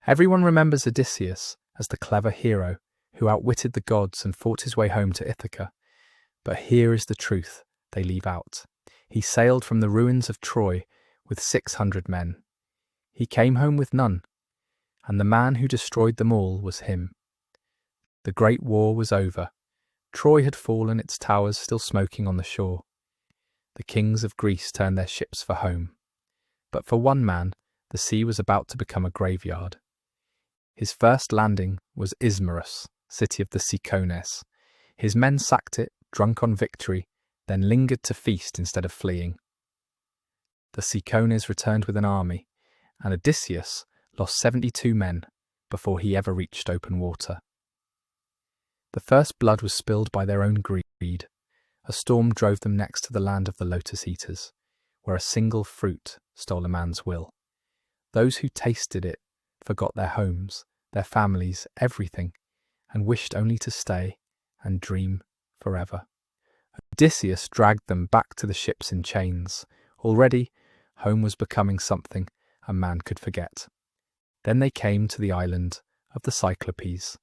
Everyone remembers Odysseus as the clever hero who outwitted the gods and fought his way home to Ithaca. But here is the truth they leave out. He sailed from the ruins of Troy with 600 men. He came home with none, and the man who destroyed them all was him. The great war was over. Troy had fallen, its towers still smoking on the shore. The kings of Greece turned their ships for home. But for one man, the sea was about to become a graveyard. His first landing was Ismarus, city of the Cicones. His men sacked it, drunk on victory, then lingered to feast instead of fleeing. The Cicones returned with an army, and Odysseus lost 72 men before he ever reached open water. The first blood was spilled by their own greed. A storm drove them next to the land of the lotus eaters, where a single fruit stole a man's will. Those who tasted it forgot their homes, their families, everything, and wished only to stay and dream forever. Odysseus dragged them back to the ships in chains. Already, home was becoming something a man could forget. Then they came to the island of the Cyclops.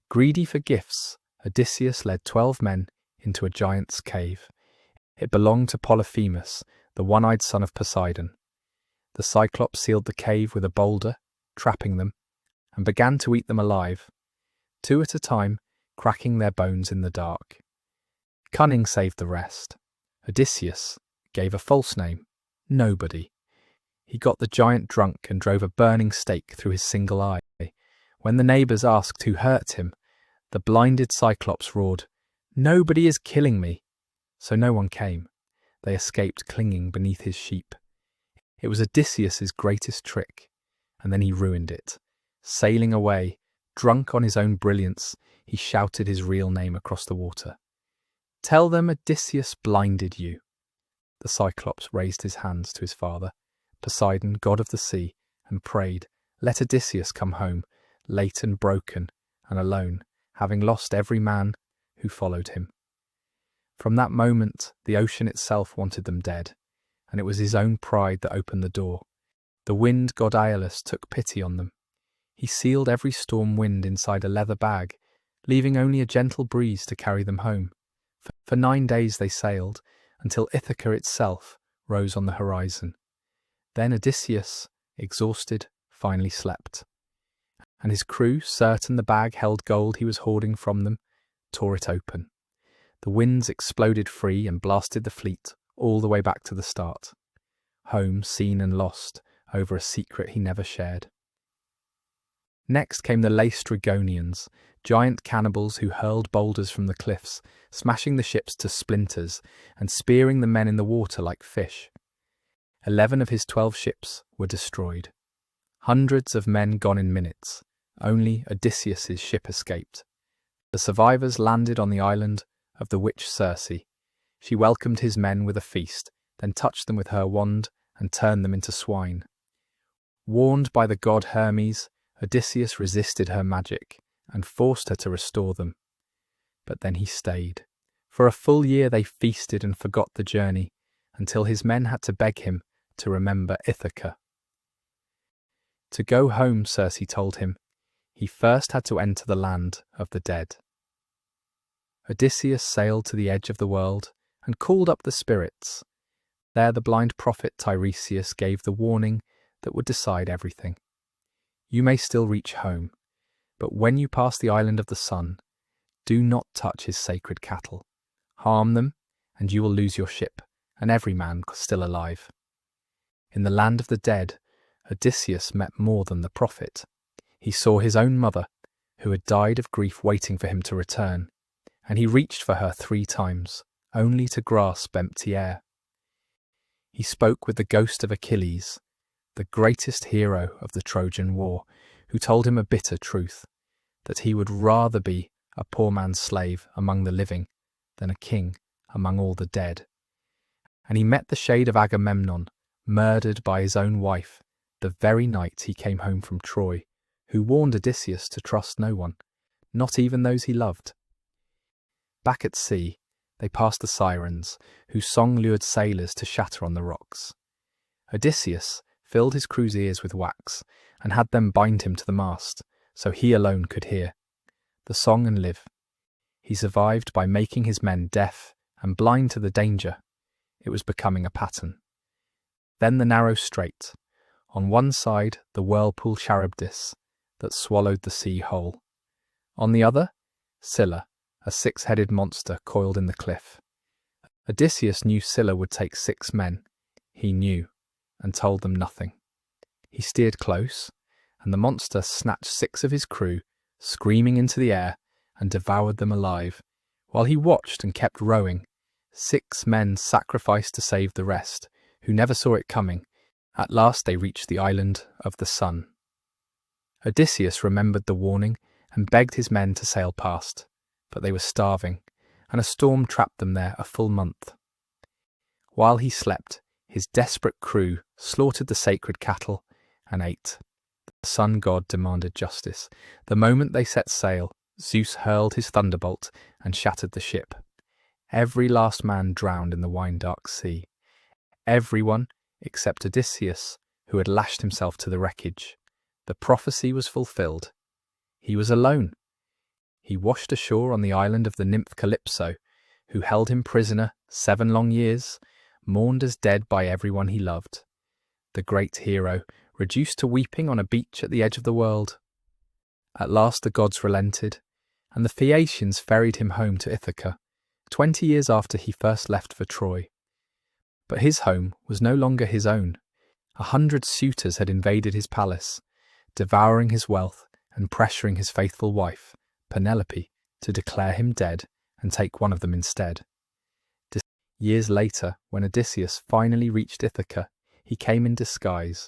Greedy for gifts, Odysseus led 12 men into a giant's cave. It belonged to Polyphemus, the one-eyed son of Poseidon. The Cyclops sealed the cave with a boulder, trapping them, and began to eat them alive, 2 at a time, cracking their bones in the dark. Cunning saved the rest. Odysseus gave a false name, Nobody. He got the giant drunk and drove a burning stake through his single eye. When the neighbours asked who hurt him, the blinded Cyclops roared, "Nobody is killing me." So no one came. They escaped clinging beneath his sheep. It was Odysseus's greatest trick, and then he ruined it. Sailing away, drunk on his own brilliance, he shouted his real name across the water. "Tell them Odysseus blinded you." The Cyclops raised his hands to his father, Poseidon, god of the sea, and prayed, "Let Odysseus come home, late and broken and alone, having lost every man who followed him." From that moment, the ocean itself wanted them dead, and it was his own pride that opened the door. The wind god Aeolus took pity on them. He sealed every storm wind inside a leather bag, leaving only a gentle breeze to carry them home. For 9 days they sailed, until Ithaca itself rose on the horizon. Then Odysseus, exhausted, finally slept. And his crew, certain the bag held gold he was hoarding from them, tore it open. The winds exploded free and blasted the fleet all the way back to the start. Home seen and lost over a secret he never shared. Next came the Laestrygonians, giant cannibals who hurled boulders from the cliffs, smashing the ships to splinters and spearing the men in the water like fish. 11 of his 12 ships were destroyed. Hundreds of men gone in minutes. Only Odysseus's ship escaped. The survivors landed on the island of the witch Circe. She welcomed his men with a feast, then touched them with her wand and turned them into swine. Warned by the god Hermes, Odysseus resisted her magic and forced her to restore them. But then he stayed. For a full year they feasted and forgot the journey, until his men had to beg him to remember Ithaca. To go home, Circe told him, he first had to enter the land of the dead. Odysseus sailed to the edge of the world and called up the spirits. There the blind prophet Tiresias gave the warning that would decide everything. You may still reach home, but when you pass the island of the sun, do not touch his sacred cattle. Harm them, and you will lose your ship, and every man still alive. In the land of the dead, Odysseus met more than the prophet. He saw his own mother, who had died of grief waiting for him to return, and he reached for her 3 times, only to grasp empty air. He spoke with the ghost of Achilles, the greatest hero of the Trojan War, who told him a bitter truth, that he would rather be a poor man's slave among the living than a king among all the dead. And he met the shade of Agamemnon, murdered by his own wife, the very night he came home from Troy, who warned Odysseus to trust no one, not even those he loved. Back at sea, they passed the sirens, whose song lured sailors to shatter on the rocks. Odysseus, filled his crew's ears with wax, and had them bind him to the mast, so he alone could hear the song and live. He survived by making his men deaf and blind to the danger. It was becoming a pattern. Then the narrow strait. On one side, the whirlpool Charybdis that swallowed the sea whole. On the other, Scylla, a six-headed monster coiled in the cliff. Odysseus knew Scylla would take 6 men. He knew, and told them nothing. He steered close, and the monster snatched 6 of his crew, screaming into the air, and devoured them alive. While he watched and kept rowing, 6 men sacrificed to save the rest, who never saw it coming. At last they reached the island of the sun. Odysseus remembered the warning and begged his men to sail past, but they were starving, and a storm trapped them there a full month. While he slept, his desperate crew slaughtered the sacred cattle and ate. The sun god demanded justice. The moment they set sail, Zeus hurled his thunderbolt and shattered the ship. Every last man drowned in the wine-dark sea. Everyone except Odysseus, who had lashed himself to the wreckage. The prophecy was fulfilled. He was alone. He washed ashore on the island of the nymph Calypso, who held him prisoner 7 long years, mourned as dead by everyone he loved. The great hero, reduced to weeping on a beach at the edge of the world. At last the gods relented, and the Phaeacians ferried him home to Ithaca, 20 years after he first left for Troy. But his home was no longer his own. 100 suitors had invaded his palace, devouring his wealth and pressuring his faithful wife, Penelope, to declare him dead and take one of them instead. Years later, when Odysseus finally reached Ithaca, he came in disguise.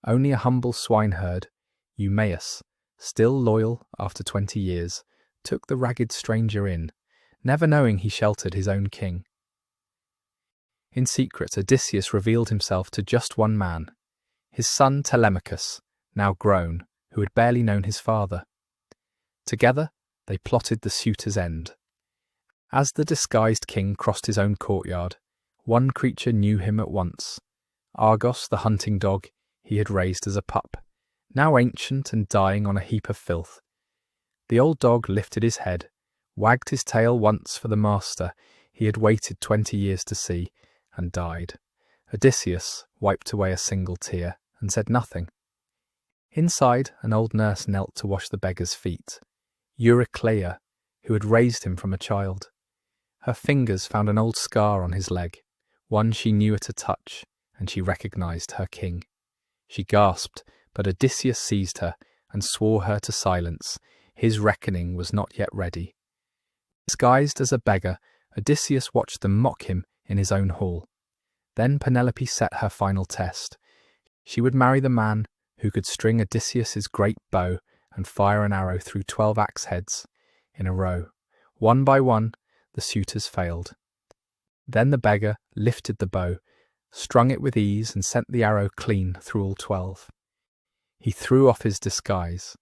Only a humble swineherd, Eumaeus, still loyal after 20 years, took the ragged stranger in, never knowing he sheltered his own king. In secret, Odysseus revealed himself to just one man, his son Telemachus, now grown, who had barely known his father. Together, they plotted the suitor's end. As the disguised king crossed his own courtyard, one creature knew him at once. Argos, the hunting dog he had raised as a pup, now ancient and dying on a heap of filth. The old dog lifted his head, wagged his tail once for the master he had waited 20 years to see, and died. Odysseus wiped away a single tear and said nothing. Inside, an old nurse knelt to wash the beggar's feet, Eurycleia, who had raised him from a child. Her fingers found an old scar on his leg, one she knew at a touch, and she recognized her king. She gasped, but Odysseus seized her and swore her to silence. His reckoning was not yet ready. Disguised as a beggar, Odysseus watched them mock him in his own hall. Then Penelope set her final test. She would marry the man who could string Odysseus's great bow and fire an arrow through 12 axe heads in a row. One by one, the suitors failed. Then the beggar lifted the bow, strung it with ease, and sent the arrow clean through all 12. He threw off his disguise,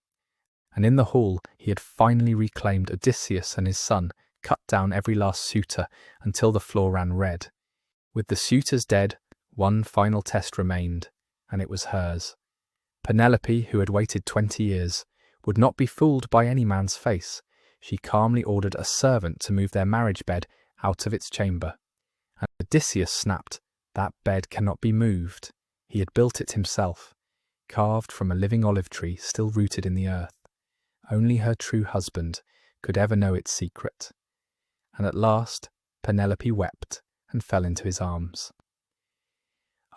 and in the hall he had finally reclaimed Odysseus and his son, cut down every last suitor until the floor ran red. With the suitors dead, one final test remained, and it was hers. Penelope, who had waited 20 years, would not be fooled by any man's face. She calmly ordered a servant to move their marriage bed out of its chamber. And Odysseus snapped, "That bed cannot be moved." He had built it himself, carved from a living olive tree still rooted in the earth. Only her true husband could ever know its secret. And at last, Penelope wept and fell into his arms.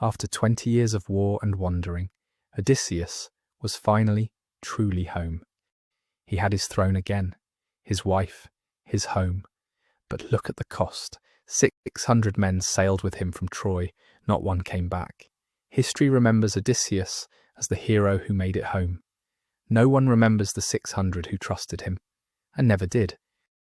After 20 years of war and wandering, Odysseus was finally, truly home. He had his throne again, his wife, his home. But look at the cost. 600 men sailed with him from Troy, not one came back. History remembers Odysseus as the hero who made it home. No one remembers the 600 who trusted him, and never did.